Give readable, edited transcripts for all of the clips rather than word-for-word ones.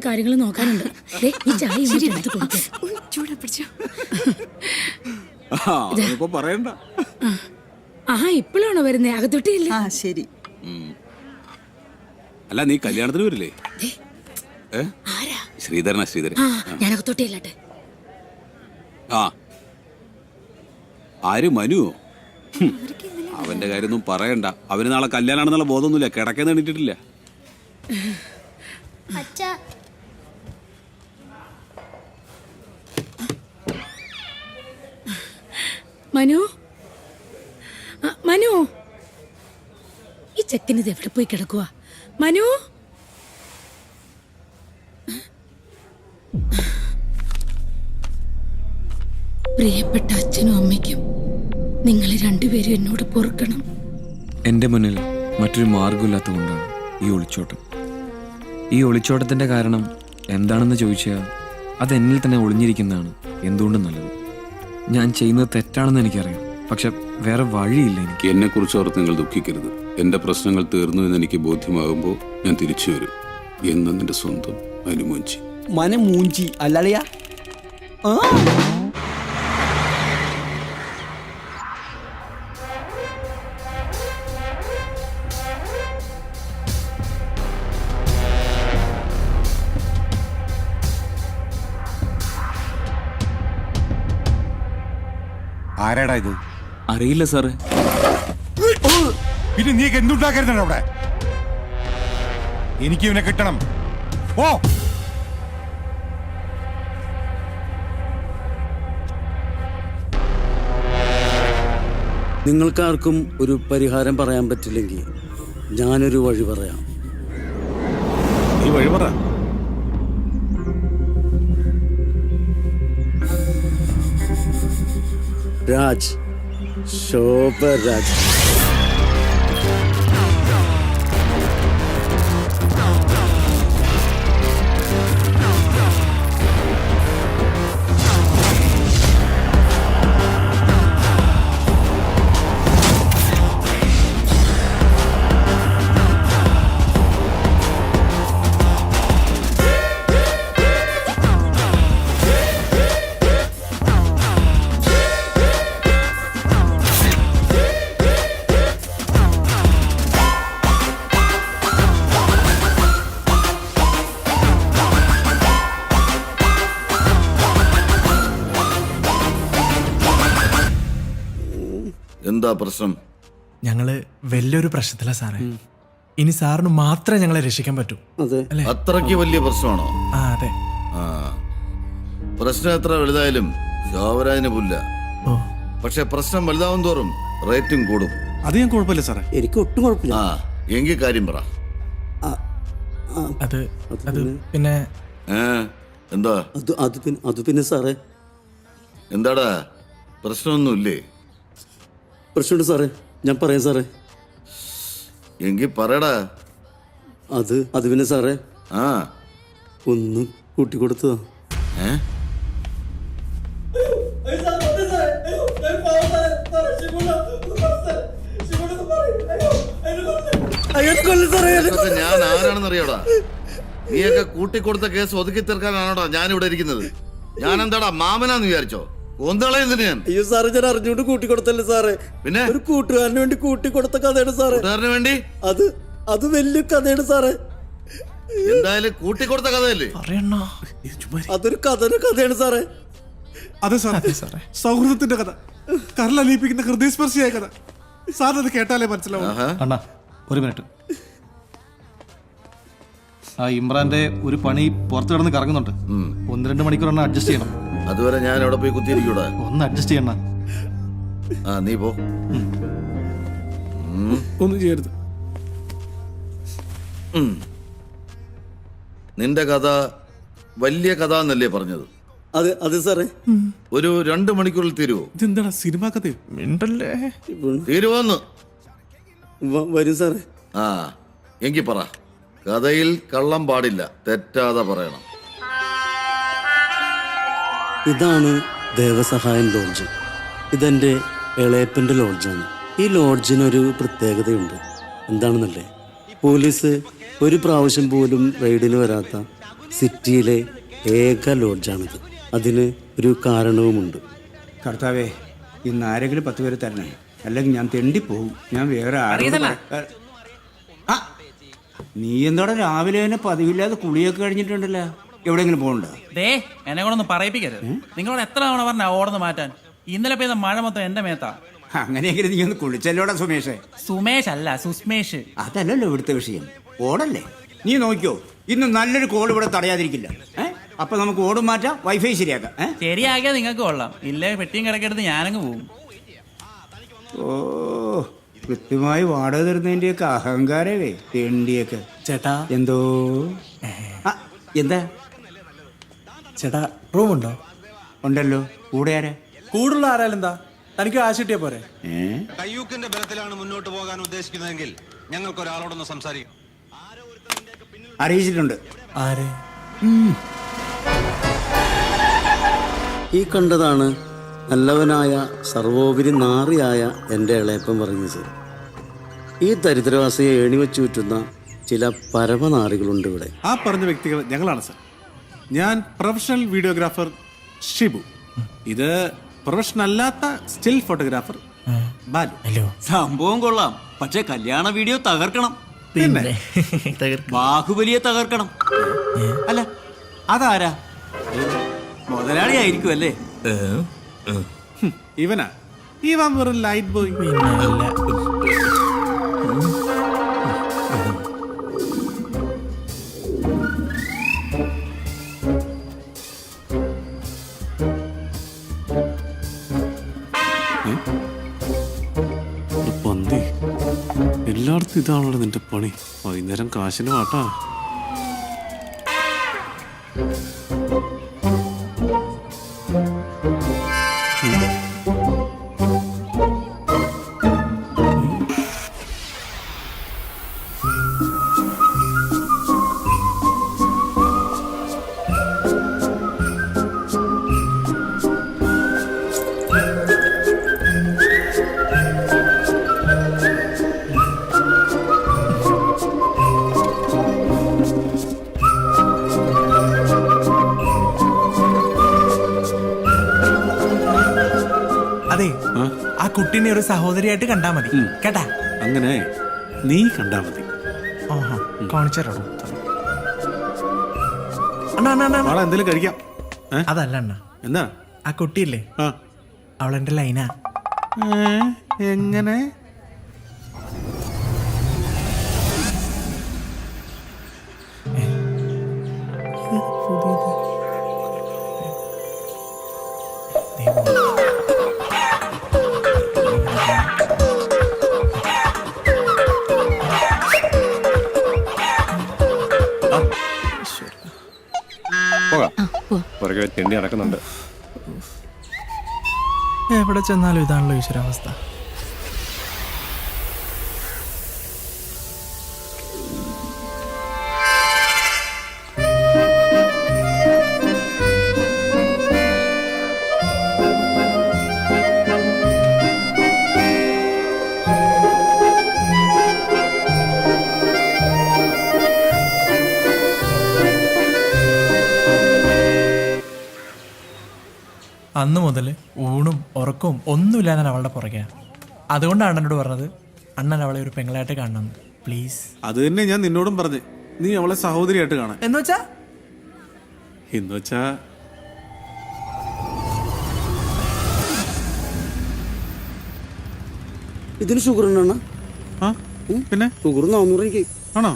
കാര്യങ്ങൾ നോക്കാനുണ്ട്. ദേ, ഈ ചായ ഇങ്ങോട്ട് എടുത്ത് കൊടുക്ക്. ചൂടാ പിടിച്ചോ. പറയണ്ട. ആഹാ, ഇപ്പോഴാണോ വരുന്നേ? അകത്തൊട്ടിയില്ല. ആ ശരി. അല്ല, നീ കല്യാണത്തിന് വരില്ലേ? ആരാ? ശ്രീധരനാ, ശ്രീധരൻ. ഞാൻ അകത്തൊട്ടിയില്ലട്ടെ. ആ, ആര്? മനുവോ? അവന്റെ കാര്യമൊന്നും പറയണ്ട. അവന് നാളെ കല്യാണാണെന്നുള്ള ബോധമൊന്നുമില്ല. കിടക്കേന്ന് എണീറ്റിട്ടില്ല. മനു, മനു, ഈ ചെക്കന് ഇത് എവിടെ പോയി കിടക്കുക? മനു, പ്രിയപ്പെട്ട അച്ഛനും അമ്മയ്ക്കും നിങ്ങൾ രണ്ടുപേരും എന്നോട് പൊറുക്കണം. എൻ്റെ മുന്നിൽ മറ്റൊരു മാർഗമില്ലാത്തതുകൊണ്ടാണ് ഈ ഒളിച്ചോട്ടം. ഈ ഒളിച്ചോട്ടത്തിൻ്റെ കാരണം എന്താണെന്ന് ചോദിച്ചാൽ അത് എന്നിൽ തന്നെ ഒളിഞ്ഞിരിക്കുന്നതാണ് എന്തുകൊണ്ടും നല്ലത്. ഞാൻ ചെയ്യുന്നത് തെറ്റാണെന്ന് എനിക്കറിയാം, പക്ഷെ വേറെ വഴിയില്ല എനിക്ക്. എന്നെ കുറിച്ച് ഓർത്ത് നിങ്ങൾ ദുഃഖിക്കരുത്. എന്റെ പ്രശ്നങ്ങൾ തീർന്നു എന്ന് എനിക്ക് ബോധ്യമാകുമ്പോൾ ഞാൻ തിരിച്ചു വരും. എന്ന് നിന്റെ സ്വന്തം അനുമൂഞ്ചി. മനമൂഞ്ചി അല്ലളിയാ. ആരാടാ ഇത്? അറിയില്ല സാറേ. പിന്നെ നീ എന്തുണ്ടാക്കരുതാണ് അവിടെ? എനിക്ക് ഇവനെ കിട്ടണം. ഓ, നിങ്ങൾക്കാർക്കും ഒരു പരിഹാരം പറയാൻ പറ്റില്ലെങ്കിൽ ഞാനൊരു വഴി പറയാം. ഈ വഴി പറ. രാജ്, ശോഭ രാജ്. എന്താ പ്രശ്നം? ഞങ്ങള് വലിയൊരു പ്രശ്നത്തില സാറേ. ഇനി സാറിന് മാത്രമേ ഞങ്ങളെ രക്ഷിക്കാൻ പറ്റൂ. അത്രയ്ക്ക് വലിയ പ്രശ്നമാണോ? ആ അതെ. ആ, പ്രശ്നം എത്ര വലുതായാലും ശോഭരാജിന് പുല്ല. പക്ഷെ പ്രശ്നം വലുതാവും തോറും റേറ്റും കൂടും. അത് ഞാൻ കുഴപ്പമില്ല സാറേ. എനിക്ക് ഒട്ടും കുഴപ്പമില്ല. ആ, എങ്കിൽ കാര്യം പറ. അത് പിന്നെ എന്താ? അത് പിന്നെ സാറേ, എന്താടാ പ്രശ്നമൊന്നുമില്ലേ? പ്രശ്നമുണ്ട് സാറേ, ഞാൻ പറയാം സാറേ. എങ്കിൽ പറയടാ. അത് പിന്നെ സാറേ, ആ, ഒന്ന് കൂട്ടിക്കൊടുത്തതാ. ഞാൻ ആരാണെന്ന് അറിയാടാ? നീയൊക്കെ കൂട്ടിക്കൊടുത്ത കേസ് ഒതുക്കി തീർക്കാനാണോടാ ഞാനിവിടെ ഇരിക്കുന്നത്? ഞാൻ എന്താടാ മാമനാന്ന് വിചാരിച്ചോ? ഞാൻ അയ്യോ സാറേ, ഞാൻ അറിഞ്ഞുകൊണ്ട് കൂട്ടിക്കൊടുത്തല്ലേ സാറേ. പിന്നെ ഒരു കൂട്ടുകാരന് വേണ്ടി കൂട്ടിക്കൊടുത്ത കഥയാണ് സാറേ. കൂട്ടുകാരന് വേണ്ടി? അത് വലിയ കഥയാണ് സാറേ. എന്തായാലും കൂട്ടിക്കൊടുത്ത കഥയല്ലേ? അതൊരു കഥയാണ് സാറേ. അതെ സാറേ, സൗഹൃദത്തിന്റെ കഥ, കരളലിയിപ്പിക്കുന്ന ഹൃദയസ്പർശിയായ കഥ. സാറിനത് കേട്ടാലേ മനസ്സിലാവും. അണ്ണാ ഒരു മിനിറ്റ്. ആ ഇമ്രാന്റെ ഒരു പണി പുറത്ത് കിടന്ന് കറങ്ങുന്നുണ്ട്. 1-2 മണിക്കൂർ എണ്ണ അഡ്ജസ്റ്റ് ചെയ്യണം. അതുവരെ ഞാൻ എവിടെ പോയി കുത്തിയിരിക്കൂടാ? ഒന്ന് അഡ്ജസ്റ്റ് ചെയ്യണ. ആ, നീ പോ. ഒന്നും ചെയ്യരുത്. നിന്റെ കഥ വലിയ കഥ എന്നല്ലേ പറഞ്ഞത്? അതെ സാറേ. ഒരു 2 മണിക്കൂറിൽ തീരുവോ? ഇതെന്താ സിനിമ കഥയോ? മിണ്ടല്ലേ. തീരുവോന്ന്? വരും സാറേ. ആ, എങ്കി പറ. കഥയിൽ കള്ളം പാടില്ല, തെറ്റാതെ പറയണം. ഇതാണ് ദേവസഹായം ലോഡ്ജ്. ഇതെന്റെ ഇളയപ്പന്റെ ലോഡ്ജാണ്. ഈ ലോഡ്ജിനൊരു പ്രത്യേകതയുണ്ട്. എന്താണെന്നല്ലേ? പോലീസ് ഒരു പ്രാവശ്യം പോലും റെയ്ഡിന് വരാത്ത സിറ്റിയിലെ ഏക ലോഡ്ജാണിത്. അതിന് ഒരു കാരണവുമുണ്ട്. കർത്താവേ, ഇന്ന് ആരെങ്കിലും 10 പേര് തരണേ, അല്ലെങ്കിൽ ഞാൻ തെണ്ടിപ്പോവും. ഞാൻ വേറെ ആ, നീ എന്തോടെ രാവിലെ തന്നെ പതിവില്ലാതെ കുളിയൊക്കെ കഴിഞ്ഞിട്ടുണ്ടല്ലോ. എവിടെയെങ്കിലും പോകണ്ടോ? ദേ എന്നെ കൊണ്ടൊന്നും പറയിപ്പിക്കരുത്. നിങ്ങളോട് എത്ര തവണ പറഞ്ഞ ഓടന്ന് മാറ്റാൻ? ഇന്നലെ പെയ്ത മഴ മൊത്തം എന്റെ മേത്താ. അങ്ങനെയെങ്കിലും നീ ഒന്ന് കുളിച്ചല്ലോടാ സുമേഷേ. സുമേഷ് അല്ല, സുസ്മേഷ്. അതല്ലല്ലോ ഇവിടുത്തെ വിഷയം, ഓടല്ലേ. നീ നോക്കിയോ, ഇന്ന് നല്ലൊരു കോൾ ഇവിടെ തടയാതിരിക്കില്ല. അപ്പൊ നമുക്ക് ഓടും മാറ്റാം, വൈഫൈ ശരിയാക്കാം. ശരിയാക്കിയാൽ നിങ്ങൾക്ക് കൊള്ളാം, ഇല്ലേ പെട്ടിയും കിടക്കെടുത്ത് ഞാനങ്ങ് പോവും. ഓ, കൃത്യമായി വാടക തരുന്നതിന്റെയൊക്കെ അഹങ്കാരവേ തെണ്ടിയൊക്കെ. ചേട്ടാ എന്തോ എന്താ ചേട്ടാ, റൂമുണ്ടോ? ഉണ്ടല്ലോ. കൂടെ ആരാ? കൂടുതലുള്ള ആരാലെന്താ, തനിക്ക് ആശ കിട്ടിയാ പോരെ? കയ്യൂക്കിന്റെ ബലത്തിലാണ് മുന്നോട്ട് പോകാൻ ഉദ്ദേശിക്കുന്നതെങ്കിൽ ഞങ്ങൾക്ക് ഒരാളോടൊന്ന് സംസാരിക്കാം. അറിയിച്ചിട്ടുണ്ട്. ആരെ? ഈ കണ്ടതാണ് നല്ലവനായ സർവോപരി നാറിയായ എൻ്റെ ഇളയപ്പൻ പറഞ്ഞത്. ഈ ദരിദ്രവാസിയെ എണിവെച്ചു ചുറ്റുന്ന ചില പരമനാറികളുണ്ട് ഇവിടെ. ആ പറഞ്ഞ വ്യക്തികൾ ഞങ്ങളാണ് സർ. ഞാൻ പ്രൊഫഷണൽ വീഡിയോഗ്രാഫർ ഷിബു. ഇത് പ്രൊഫഷണൽ അല്ലാത്ത സ്റ്റിൽ ഫോട്ടോഗ്രാഫർ ബാലു. സംഭവം കൊള്ളാം, പക്ഷെ കല്യാണ വീഡിയോ തകർക്കണം. പിന്നെ ബാഹുബലിയെ തകർക്കണം. അല്ല, അതാരാ? മുതലാളിയായിരിക്കും അല്ലേ? ഇവനാ, ഇവൻ വെറും ലൈറ്റ് ബോയ്. പന്തി, എല്ലായിടത്തും ഇതാണല്ലോ നിന്റെ പണി. വൈകുന്നേരം കാശിന് വാട്ടാ. അതെ, ആ കുട്ടീനെ ഒരു സഹോദരിയായിട്ട് കണ്ടാ മതി കേട്ടാ. അങ്ങനെ നീ കണ്ടാ മതി. കാണിച്ചാലോ അണ്ണാ? നാളെ എന്തെങ്കിലും കഴിക്കാം. അതല്ല അണ്ണ, എന്താ ആ കുട്ടിയില്ലേ, അവളെന്റെ ലൈനാ. എങ്ങനെ? തെണ്ടി നടക്കുന്നുണ്ട്. എവിടെ ചെന്നാലും ഇതാണല്ലോ ഈശ്വരാവസ്ഥ. അന്ന് മുതൽ ഊണും ഉറക്കവും ഒന്നുമില്ലാതെ ഞാൻ അവളുടെ പുറകെ. അതുകൊണ്ടാണ് അണ്ണനോട് പറഞ്ഞത് അണ്ണൻ അവളെ ഒരു പെങ്ങളായിട്ട് കാണണം, പ്ലീസ്. അത് തന്നെ ഞാൻ നിന്നോടും പറഞ്ഞു, നീ അവളെ സഹോദരിയായിട്ട് കാണാൻ. എന്നുവെച്ചാ ഇതിന് ഷുഗർ ഉണ്ടോ? പിന്നെ ഷുഗർ 400 എനിക്ക്. ആണോ?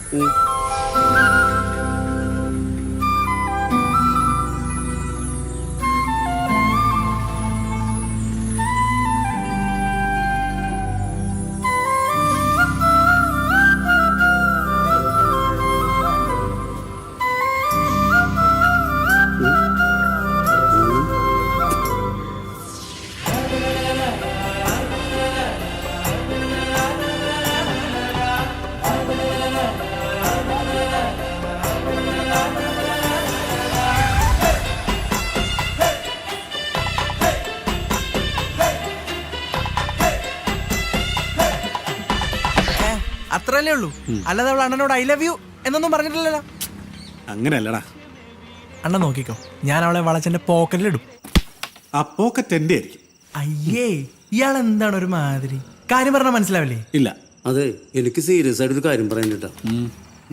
അത്രല്ലേ ഉള്ളൂ, അല്ലാതെ അവൾ അണ്ണനോട് ഐ ലവ് യു എന്നൊന്നും പറഞ്ഞിട്ടില്ലല്ലോ. അങ്ങനെയല്ലടാ, അണ്ണ നോക്കിക്കോ, ഞാൻ അവളെ വളച്ചെന്റെ പോക്കറ്റിലിടും. ആ പോക്കറ്റ് എന്റെ ആയിരിക്കും. അയ്യേ, ഇയാൾ എന്താണ് ഒരു മാതിരി? കാര്യം പറഞ്ഞാൽ മനസ്സിലാവില്ലേ? ഇല്ല. അതെ, എനിക്ക് സീരിയസ് ആയിട്ട് ഒരു കാര്യം പറയാനിട്ടാ.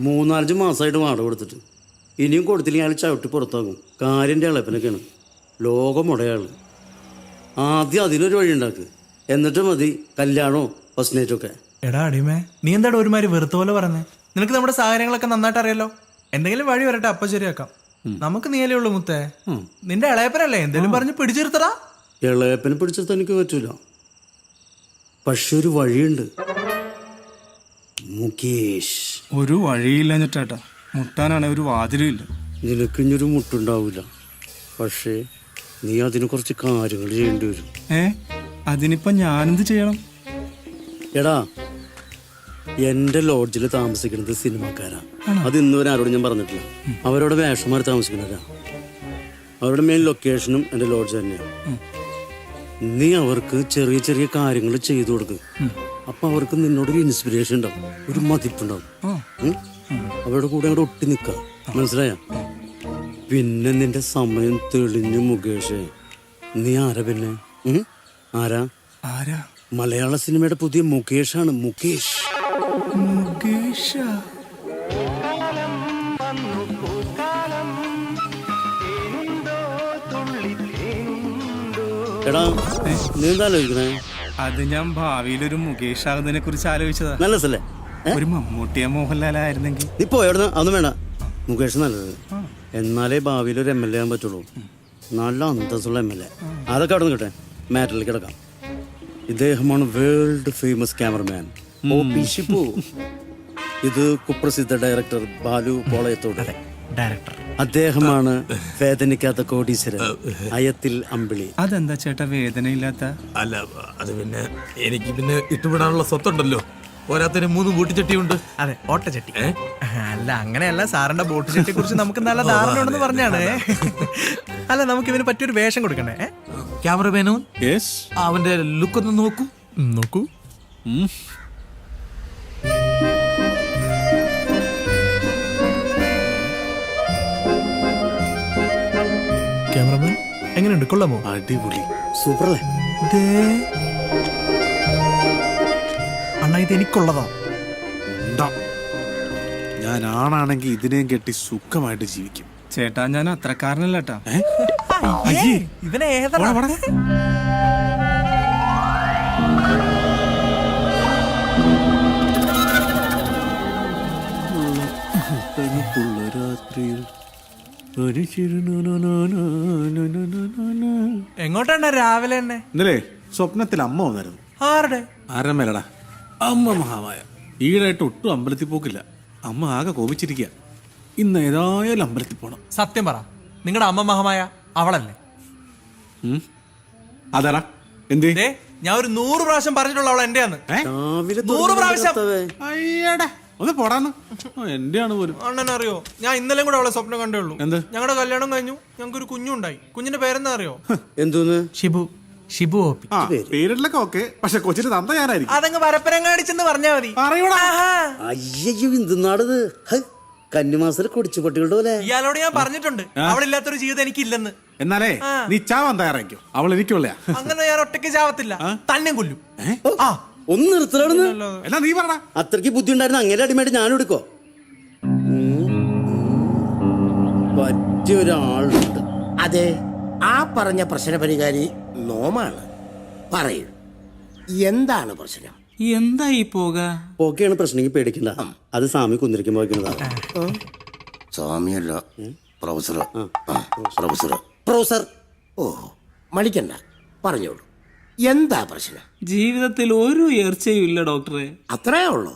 3-5 മാസമായിട്ട് വാടക കൊടുത്തിട്ട് ഇനിയും കൊടുത്തില്ലെങ്കിൽ അയാൾ ചവിട്ടി പുറത്താകും. കാര്യൻ്റെ ഇളപ്പനൊക്കെയാണ്. ലോകമുടയാള്. ആദ്യം അതിനൊരു വഴി ഉണ്ടാക്ക്, എന്നിട്ട് മതി കല്യാണമോ ഫസ്റ്റ് നൈറ്റൊക്കെ. എടാ അടിമേ, നീ എന്താടാ ഒരുമാതിരി വെറുത്ത പോലെ പറഞ്ഞേ? നിനക്ക് നമ്മുടെ സാഹചര്യങ്ങളൊക്കെ നന്നായിട്ട് അറിയാലോ. എന്തെങ്കിലും വഴി വരട്ടെ, അപ്പൊ ശരിയാക്കാം. നമുക്ക് നീയല്ലേ ഉള്ളു മുത്തേ. നിന്റെ ഇളയപ്പനല്ലേ, എന്തെങ്കിലും പറഞ്ഞ് പിടിച്ചിരുത്തടാ. ഇളയപ്പനെ പിടിച്ചിട്ട് എനിക്ക് പറ്റൂല, പക്ഷെ ഒരു വഴിയുണ്ട്. മുകേഷ്. ഒരു വഴിയില്ല ചേട്ടാ, മുട്ടാനാണ് ഒരു വാതിലും ഇല്ല. നിനക്കിഞ്ഞൊരു മുട്ടുണ്ടാവില്ല, പക്ഷേ നീ അതിന് കുറച്ച് കാര്യങ്ങൾ ചെയ്യേണ്ടി വരും. അതിനിപ്പോ ഞാനെന്ത് ചെയ്യണം? എടാ, എന്റെ ലോഡ്ജിൽ താമസിക്കുന്നത് സിനിമാക്കാരാ. അത് ഇന്നുവരെ ആരോടും ഞാൻ പറഞ്ഞിട്ടില്ല. അവരോട് വേഷമാർ താമസിക്കുന്നവരാ. അവരുടെ മെയിൻ ലൊക്കേഷനും എന്റെ ലോഡ്ജ് തന്നെയാണ്. നീ അവർക്ക് ചെറിയ ചെറിയ കാര്യങ്ങൾ ചെയ്തു കൊടുക്കും. അപ്പൊ അവർക്ക് നിന്നോടൊരു ഇൻസ്പിറേഷൻ ഉണ്ടാവും, ഒരു മതിപ്പുണ്ടാവും. അവരുടെ കൂടെ അങ്ങോട്ട് ഒട്ടി നിൽക്ക, മനസ്സിലായ? പിന്നെ നിന്റെ സമയം തെളിഞ്ഞു. മുകേഷ്, നീ ആരാ പിന്നെ? ആരാ? മലയാള സിനിമയുടെ പുതിയ മുകേഷാണ്. മുകേഷ്. എടാ, നീ എന്താ ആലോചിക്കണേ? അത് ഞാൻ ഭാവിയിലൊരു മുകേഷ് ആകുന്നതിനെ കുറിച്ച് ആലോചിച്ചതാ. നല്ല രസല്ലേ? ഒരു മമ്മൂട്ടിയ മോഹൻലാലായിരുന്നെങ്കിൽ. ഇപ്പോ എവിടുന്ന്? അതൊന്നും വേണ്ട. മുകേഷ് നല്ലത്. എന്നാലേ ഭാവിയിൽ ഒരു MLA ആകാൻ പറ്റുള്ളൂ. നല്ല അന്തസ്സുള്ള MLA. അതൊക്കെ അവിടെ നിൽക്കട്ടെ, മാറ്ററിൽ കിടക്കാം. ഇദ്ദേഹമാണ് world famous cameraman OP Shibu. ഇത് കുപ്രസിദ്ധ ഡയറക്ടർ ബാലു പോളയത്തോട്. ഡയറക്ടർ അദ്ദേഹമാണ് വേദനിക്കാത്ത കോടീശ്വരൻ അയത്തിൽ അമ്പിളി. അതെന്താ ചേട്ടാ വേദനയില്ലാത്ത? അല്ല, അത് പിന്നെ എനിക്ക് പിന്നെ ഇട്ടുവിടാനുള്ള സ്വത്തുണ്ടല്ലോ. പോരാത്തിന് 3 ബോട്ടിച്ചട്ടിയുണ്ട്. അതെ, ഓട്ടച്ചട്ടി. അല്ല, അങ്ങനെയല്ല, സാറിന്റെ ബോട്ട് ചട്ടിയെ കുറിച്ച് നമുക്ക് നല്ല ധാരണ ഉണ്ടെന്ന് പറഞ്ഞാണ്. അല്ല, നമുക്ക് ഇവന് പറ്റിയൊരു വേഷം കൊടുക്കണ്ടേ? ക്യാമറമാനോ? അവന്റെ ലുക്ക് ഒന്ന് നോക്കൂ. നോക്കൂ. ക്യാമറമാൻ എങ്ങനെയുണ്ട്? കൊള്ളാമോ? അടിപൊളി, സൂപ്പറല്ലേ? അണ്ണാ, ഇത് എനിക്കുള്ളതാ. ഞാൻ ആണാണെങ്കിൽ ഇതിനെയും കെട്ടി സുഖമായിട്ട് ജീവിക്കും. ചേട്ടാ, ഞാൻ അത്രക്കാരനല്ല കേട്ടാ. ഇവനെ ഏതാ? എങ്ങോട്ടാണ് രാവിലെ തന്നെ? ഇന്നലെ സ്വപ്നത്തിൽ അമ്മ വന്നായിരുന്നു. ആരുടെ? ആരമ്മേലടാ, അമ്മ മഹാമായ. ഈടായിട്ട് ഒട്ടും അമ്പലത്തിൽ പോക്കില്ല. അമ്മ ആകെ കോപിച്ചിരിക്കുക. ഇന്ന് ഏതായാലും അമ്പലത്തിൽ പോണം. സത്യം പറ, നിങ്ങളുടെ അമ്മ മഹമായ അവളല്ലേ? അതാടാ. എന്തേ? ഞാൻ ഒരു 100 പ്രാവശ്യം പറഞ്ഞിട്ടുള്ള അവൾ എന്റെയാന്ന്. 100 പ്രാവശ്യം. അയ്യടാ, ഒന്ന് പോടാന്ന്. എന്റെ ആണ് പോലും. അണ്ണൻ അറിയോ, ഞാൻ ഇന്നലെയും കൂടെ അവളെ സ്വപ്നം കണ്ടേ ഉള്ളൂ. എന്ത്? ഞങ്ങളുടെ കല്യാണം കഴിഞ്ഞു, ഞങ്ങൾക്ക് ഒരു കുഞ്ഞുണ്ടായി. കുഞ്ഞിന്റെ പേരെന്താ അറിയോ? എന്തോന്ന്? ഷിബു. ഷിബു OP. പേരിലൊക്കെ ഓക്കെ, പക്ഷെ കൊച്ചിന് തന്ത ഞാനായിരിക്കും. അതങ്ങ് പരപ്പരങ്ങാടിച്ചെന്ന് പറഞ്ഞാ മതി. അയ്യോ, എന്തുന്നാടത്? കന്നിമാസത്തിൽ കൊടിച്ചു പട്ടികളുടെ പോലെ. ഇയാളോട് ഞാൻ പറഞ്ഞിട്ടുണ്ട്, അവളില്ലാത്തൊരു ജീവിതം എനിക്കില്ലെന്ന്. എന്നാലേ നീ ചാവാൻ തയ്യാറായിക്കോ. അവൾ എനിക്കുള്ള. അങ്ങനെ ഞാൻ ഒറ്റയ്ക്ക് ചാവത്തില്ല, തന്നെ കൊല്ലും. ഒന്ന് നിർത്തലാണെന്ന്. എന്നാ നീ പറഞ്ഞ അത്രയ്ക്ക് ബുദ്ധി ഉണ്ടായിരുന്ന അങ്ങനെ അടിമയായിട്ട് ഞാനും എടുക്കോ? പറ്റിയൊരാളുണ്ട്. അതെ, ആ പറഞ്ഞ പ്രശ്നപരിഹാരി നോമാണ്. പറയൂ, എന്താണ് പ്രശ്നം? എന്തായി പോകയാണ് പ്രശ്നം. പേടിക്കണ്ട, അത് സ്വാമി കുന്നിരിക്കുമ്പോ വയ്ക്കുന്നതാണ്. സ്വാമിയല്ല, പ്രൊഫസർ. ഓ, മടിക്കണ്ട, പറഞ്ഞോളൂ, എന്താ പ്രശ്നം? ജീവിതത്തിൽ ഒരു ഉയർച്ചയും ഇല്ല ഡോക്ടറെ. അത്രേ ഉള്ളൂ.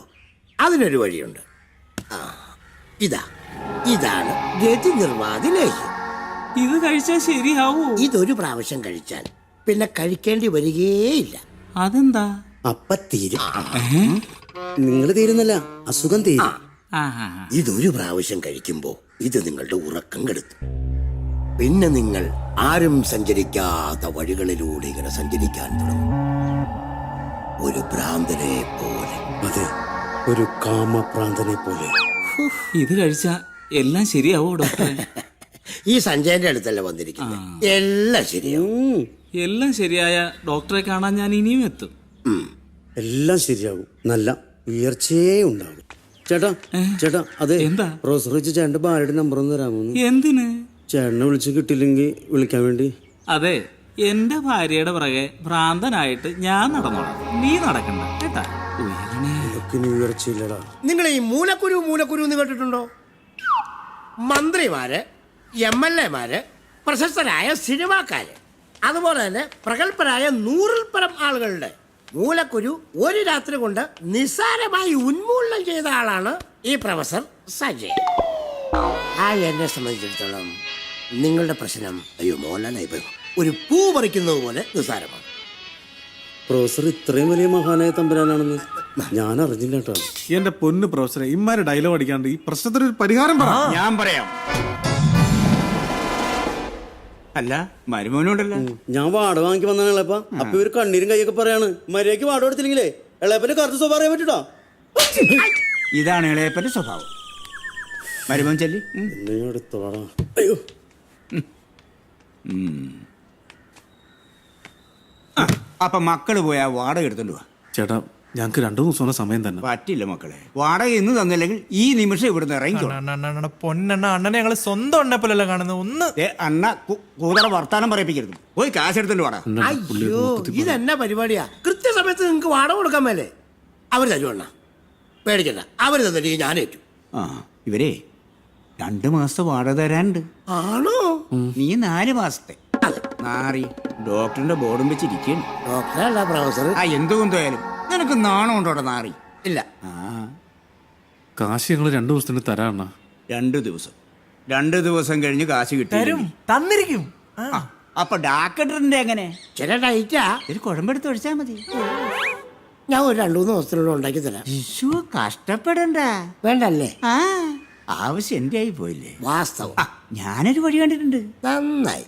അതിനൊരു വഴിയുണ്ട്. ഇതാണ് ഗതി നിർവാതി ലേഹ്യം. ഇത് കഴിച്ചാൽ ശരിയാവൂ? ഇതൊരു പ്രാവശ്യം കഴിച്ചാൽ പിന്നെ കഴിക്കേണ്ടി വരികേയില്ല. അതെന്താ? അപ്പ തീരും. നിങ്ങൾ തീരുന്നല്ല, അസുഖം തീരും. ഇതൊരു പ്രാവശ്യം കഴിക്കുമ്പോ ഇത് നിങ്ങളുടെ ഉറക്കം കെടുത്തും. പിന്നെ നിങ്ങൾ ആരും സഞ്ചരിക്കാത്ത വഴികളിലൂടെ ഇങ്ങനെ സഞ്ചരിക്കാൻ തുടങ്ങും, ഒരു ഭ്രാന്തനെ പോലെ. അതെ, ഒരു കാമഭ്രാന്തനെ പോലെ. ഇത് കഴിച്ചാ എല്ലാം ശരിയാവോ ഡോക്ടറെ? ഈ സഞ്ജയന്റെ അടുത്തല്ല വന്നിരിക്കുന്നത്. എല്ലാം ശരിയാവും. എല്ലാം ശരിയായ ഡോക്ടറെ കാണാൻ ഞാൻ ഇനിയും എത്തും. എല്ലാം ശരിയാകും. നല്ല ഉയർച്ചയേ ഉണ്ടാകും. ചേട്ടാ ചേട്ടാ അതെ എന്താ? പ്രൊഫസർ വെച്ച് ചേട്ടന്റെ ഭാര്യയുടെ നമ്പർ ഒന്ന് തരാമോ? എന്തിന്? ചേട്ടനെ വിളിച്ച് കിട്ടില്ലെങ്കിൽ വിളിക്കാൻ വേണ്ടി. അതെ, എന്റെ ഭാര്യയുടെ പുറകെ ഭ്രാന്തനായിട്ട് ഞാൻ നടന്നോളാം, നീ നടക്കണ്ട കേട്ടാ. ഉയർച്ചയില്ലടാ. നിങ്ങൾ ഈ മൂലക്കുരു എന്ന് കേട്ടിട്ടുണ്ടോ? മന്ത്രിമാര്, MLA-മാര്, പ്രശസ്തരായ സിനിമാക്കാര്, അതുപോലെ തന്നെ പ്രഗത്ഭരായ 100-ൽ പരം ആളുകളുടെ മൂലക്കുരു ഒരു രാത്രി കൊണ്ട് നിസ്സാരമായി ഉന്മൂലനം ചെയ്ത ആളാണ് ഈ പ്രൊഫസർ സജയ്. എന്നെ സംബന്ധിച്ചിടത്തോളം നിങ്ങളുടെ പ്രശ്നം അയ്യോ മോഹൻലാലായി ഒരു പൂ പറിക്കുന്നത് പോലെ നിസ്സാരമാണ്. പ്രൊഫസർ ഇത്രയും വലിയ മഹാനായ തമ്പുരാനാണെന്ന് ഞാൻ അറിഞ്ഞില്ല കേട്ടോ. എന്റെ പൊന്ന് പ്രൊഫസറെ, ഇമ്മാര് ഡയലോഗ് അടിക്കാണ്ട് ഈ പ്രശ്നത്തിനൊരു പരിഹാരം പറ. ഞാൻ പറയാം. അല്ല മരുമോനുണ്ടല്ലോ. ഞാൻ വാടക വാങ്ങിക്ക് വന്നാണ് ഇളപ്പ. അപ്പൊ ഇവര് കണ്ണീരും കൈയൊക്കെ പറയാണ് മര്യാദക്ക് വാടക എടുത്തില്ലെങ്കിലേ ഇളയപ്പന്റെ കറുത്ത സ്വഭാവം അറിയാൻ പറ്റൂട്ടോ. ഇതാണ് ഇളയപ്പന്റെ സ്വഭാവം. മരുമോൻ ചെല്ലി. അയ്യോ അപ്പൊ മക്കള് പോയാ വാടക എടുത്തോണ്ട് പോവാ. ചേട്ടാ ഞങ്ങൾക്ക് 2 ദിവസം സമയം തന്നെ. പറ്റില്ല മക്കളെ, വാടക ഇന്ന് തന്നില്ലെങ്കിൽ ഈ നിമിഷം ഇവിടുന്ന് ഇറങ്ങി. പൊന്നെണ്ണ അണ്ണനെ ഞങ്ങള് സ്വന്തം എണ്ണ പോലല്ല കാണുന്നത്. ഒന്ന് അണ്ണ കൂതറ വർത്താനം പറയിപ്പിക്കരുത്. പോയി കാശ് എടുത്തോണ്ട് വാടാ. അയ്യോ ഇതെന്നാ പരിപാടിയാ? കൃത്യസമയത്ത് നിങ്ങൾക്ക് വാടക കൊടുക്കാൻ മേലേ? അവർ തരുവണ്ണ, പേടിക്കണ്ട. അവർ തന്നിട്ട് ഞാനേറ്റു. ഇവരെ 2 മാസത്തെ വാടക തരാനുണ്ട്. ആണോ? നീ 4 മാസത്തെ. നാറി ഡോക്ടറിന്റെ ബോർഡും വെച്ചിരിക്കുന്നു. ഡോക്ടറല്ല പ്രൊഫസർ. എന്തുകൊണ്ടായാലും നിനക്ക് നാണം ഉണ്ടോടെ നാറി? ഇല്ല. കാശ് ഞങ്ങൾ 2 ദിവസത്തിന് തരാണ്ണ. 2 ദിവസം 2 ദിവസം കഴിഞ്ഞ് കാശ് കിട്ടും. തന്നിരിക്കും. അപ്പൊ ഡാക്ടറിന്റെ എങ്ങനെ? ചില ഡൈറ്റാ. ഒരു കുഴമ്പെടുത്ത് ഒഴിച്ചാൽ മതി. ഞാൻ ഒരു 2-3 ദിവസത്തിനുള്ളിൽ ഉണ്ടാക്കി തരാം. കഷ്ടപ്പെടണ്ട. വേണ്ടല്ലേ? ആവശ്യം എന്റെ ആയി പോയില്ലേ? വാസ്തവം. ഞാനൊരു വഴി കണ്ടിട്ടുണ്ട്. നന്നായി.